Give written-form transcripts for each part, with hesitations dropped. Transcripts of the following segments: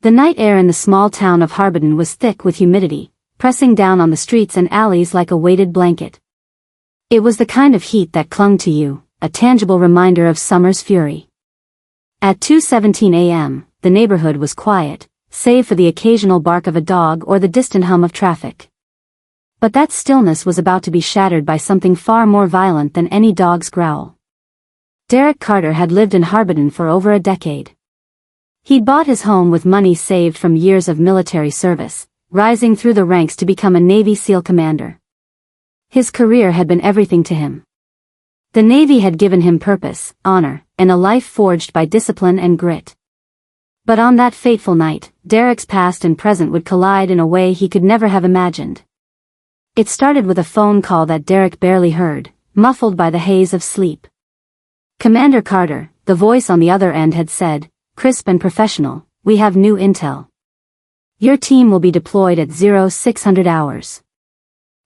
The night air in the small town of Harbiden was thick with humidity, pressing down on the streets and alleys like a weighted blanket. It was the kind of heat that clung to you, a tangible reminder of summer's fury. At 2:17 a.m., the neighborhood was quiet, save for the occasional bark of a dog or the distant hum of traffic. But that stillness was about to be shattered by something far more violent than any dog's growl. Derek Carter had lived in Harbiden for over a decade. He'd bought his home with money saved from years of military service, rising through the ranks to become a Navy SEAL commander. His career had been everything to him. The Navy had given him purpose, honor, and a life forged by discipline and grit. But on that fateful night, Derek's past and present would collide in a way he could never have imagined. It started with a phone call that Derek barely heard, muffled by the haze of sleep. "Commander Carter," the voice on the other end had said, crisp and professional, "we have new intel. Your team will be deployed at 0600 hours.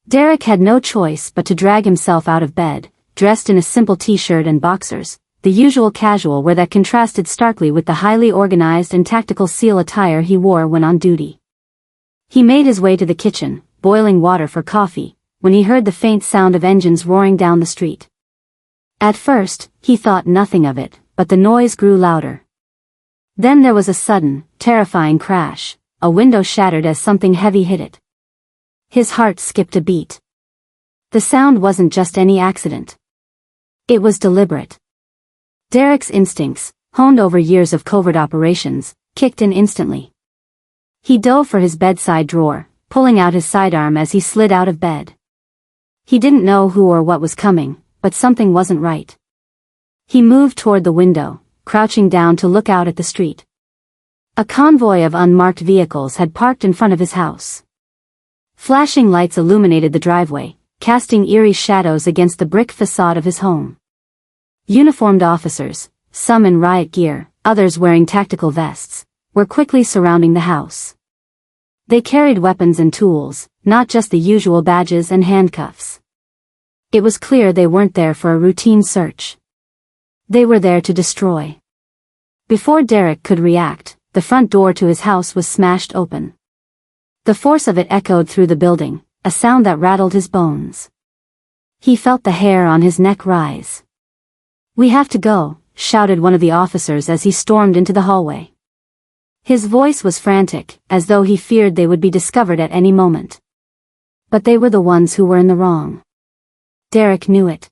Derek had no choice but to drag himself out of bed, dressed in a simple t-shirt and boxers, the usual casual wear that contrasted starkly with the highly organized and tactical SEAL attire he wore when on duty. He made his way to the kitchen, boiling water for coffee, when he heard the faint sound of engines roaring down the street. At first, he thought nothing of it, but the noise grew louder. Then there was a sudden, terrifying crash. A window shattered as something heavy hit it. His heart skipped a beat. The sound wasn't just any accident. It was deliberate. Derek's instincts, honed over years of covert operations, kicked in instantly. He dove for his bedside drawer, pulling out his sidearm as he slid out of bed. He didn't know who or what was coming, but something wasn't right. He moved toward the window, crouching down to look out at the street. A convoy of unmarked vehicles had parked in front of his house. Flashing lights illuminated the driveway, casting eerie shadows against the brick facade of his home. Uniformed officers, some in riot gear, others wearing tactical vests, were quickly surrounding the house. They carried weapons and tools, not just the usual badges and handcuffs. It was clear they weren't there for a routine search. They were there to destroy. Before Derek could react, the front door to his house was smashed open. The force of it echoed through the building, a sound that rattled his bones. He felt the hair on his neck rise. "We have to go," shouted one of the officers as he stormed into the hallway. His voice was frantic, as though he feared they would be discovered at any moment. But they were the ones who were in the wrong. Derek knew it.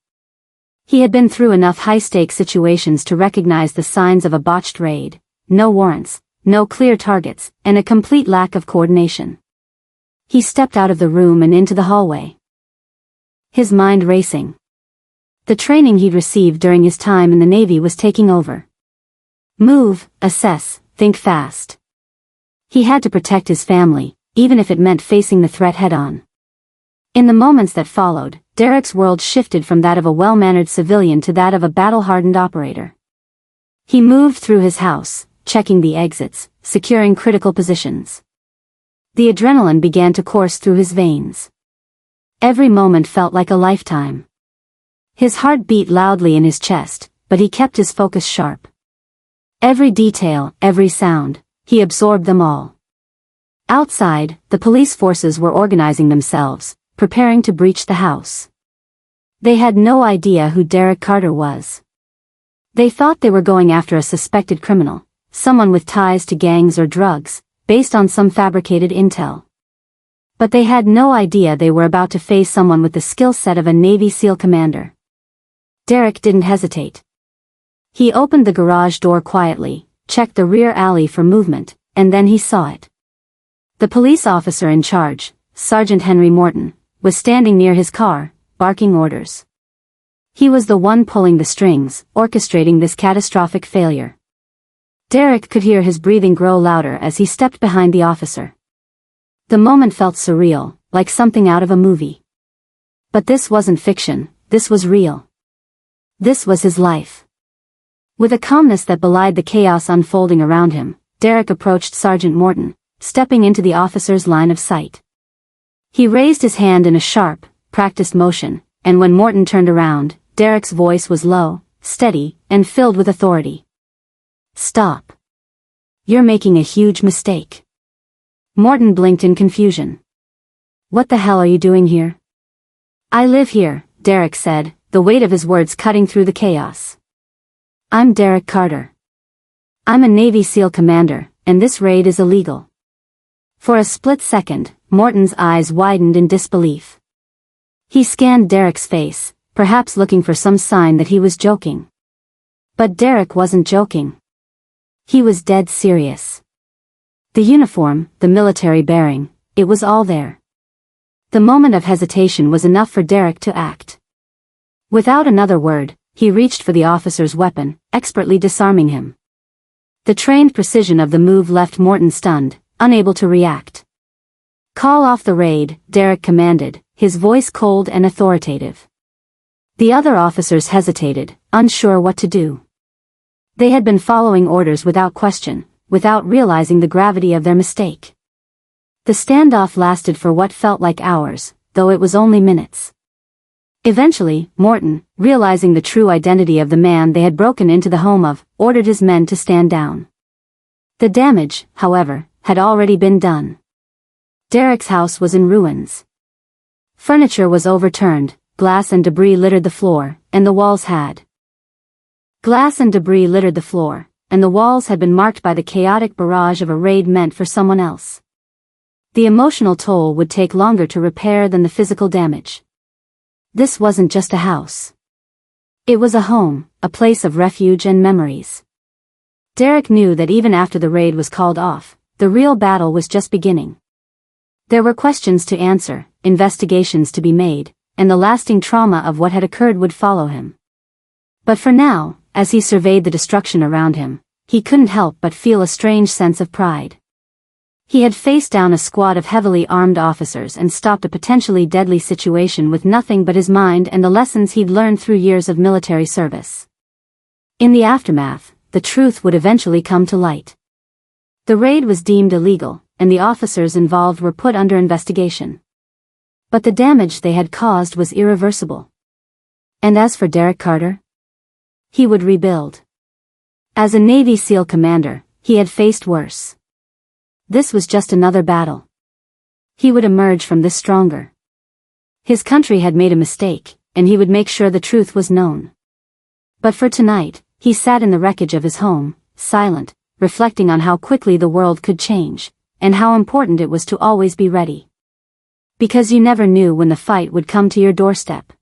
He had been through enough high-stakes situations to recognize the signs of a botched raid: no warrants, no clear targets, and a complete lack of coordination. He stepped out of the room and into the hallway. His mind racing. The training he'd received during his time in the Navy was taking over. Move, assess, think fast. He had to protect his family, even if it meant facing the threat head-on. In the moments that followed, Derek's world shifted from that of a well-mannered civilian to that of a battle-hardened operator. He moved through his house, checking the exits, securing critical positions. The adrenaline began to course through his veins. Every moment felt like a lifetime. His heart beat loudly in his chest, but he kept his focus sharp. Every detail, every sound, he absorbed them all. Outside, the police forces were organizing themselves, preparing to breach the house. They had no idea who Derek Carter was. They thought they were going after a suspected criminal, someone with ties to gangs or drugs, based on some fabricated intel. But they had no idea they were about to face someone with the skill set of a Navy SEAL commander. Derek didn't hesitate. He opened the garage door quietly, checked the rear alley for movement, and then he saw it. The police officer in charge, Sergeant Henry Morton, was standing near his car, barking orders. He was the one pulling the strings, orchestrating this catastrophic failure. Derek could hear his breathing grow louder as he stepped behind the officer. The moment felt surreal, like something out of a movie. But this wasn't fiction, this was real. This was his life. With a calmness that belied the chaos unfolding around him, Derek approached Sergeant Morton, stepping into the officer's line of sight. He raised his hand in a sharp, practiced motion, and when Morton turned around, Derek's voice was low, steady, and filled with authority. "Stop. You're making a huge mistake. Morton blinked in confusion. What the hell are you doing here? I live here, Derek said, the weight of his words cutting through the chaos. I'm Derek Carter. I'm a Navy SEAL commander, and this raid is illegal. For a split second, Morton's eyes widened in disbelief. He scanned Derek's face, perhaps looking for some sign that he was joking. But Derek wasn't joking. He was dead serious. The uniform, the military bearing, it was all there. The moment of hesitation was enough for Derek to act. Without another word, he reached for the officer's weapon, expertly disarming him. The trained precision of the move left Morton stunned, unable to react. Call off the raid, Derek commanded, his voice cold and authoritative. The other officers hesitated, unsure what to do. They had been following orders without question, without realizing the gravity of their mistake. The standoff lasted for what felt like hours, though it was only minutes. Eventually, Morton, realizing the true identity of the man they had broken into the home of, ordered his men to stand down. The damage, however, had already been done. Derek's house was in ruins. Furniture was overturned, glass and debris littered the floor, and the walls had been marked by the chaotic barrage of a raid meant for someone else. The emotional toll would take longer to repair than the physical damage. This wasn't just a house. It was a home, a place of refuge and memories. Derek knew that even after the raid was called off, the real battle was just beginning. There were questions to answer, investigations to be made, and the lasting trauma of what had occurred would follow him. But for now, as he surveyed the destruction around him, he couldn't help but feel a strange sense of pride. He had faced down a squad of heavily armed officers and stopped a potentially deadly situation with nothing but his mind and the lessons he'd learned through years of military service. In the aftermath, the truth would eventually come to light. The raid was deemed illegal, and the officers involved were put under investigation. But the damage they had caused was irreversible. And as for Derek Carter? He would rebuild. As a Navy SEAL commander, he had faced worse. This was just another battle. He would emerge from this stronger. His country had made a mistake, and he would make sure the truth was known. But for tonight, he sat in the wreckage of his home, silent, reflecting on how quickly the world could change, and how important it was to always be ready. Because you never knew when the fight would come to your doorstep.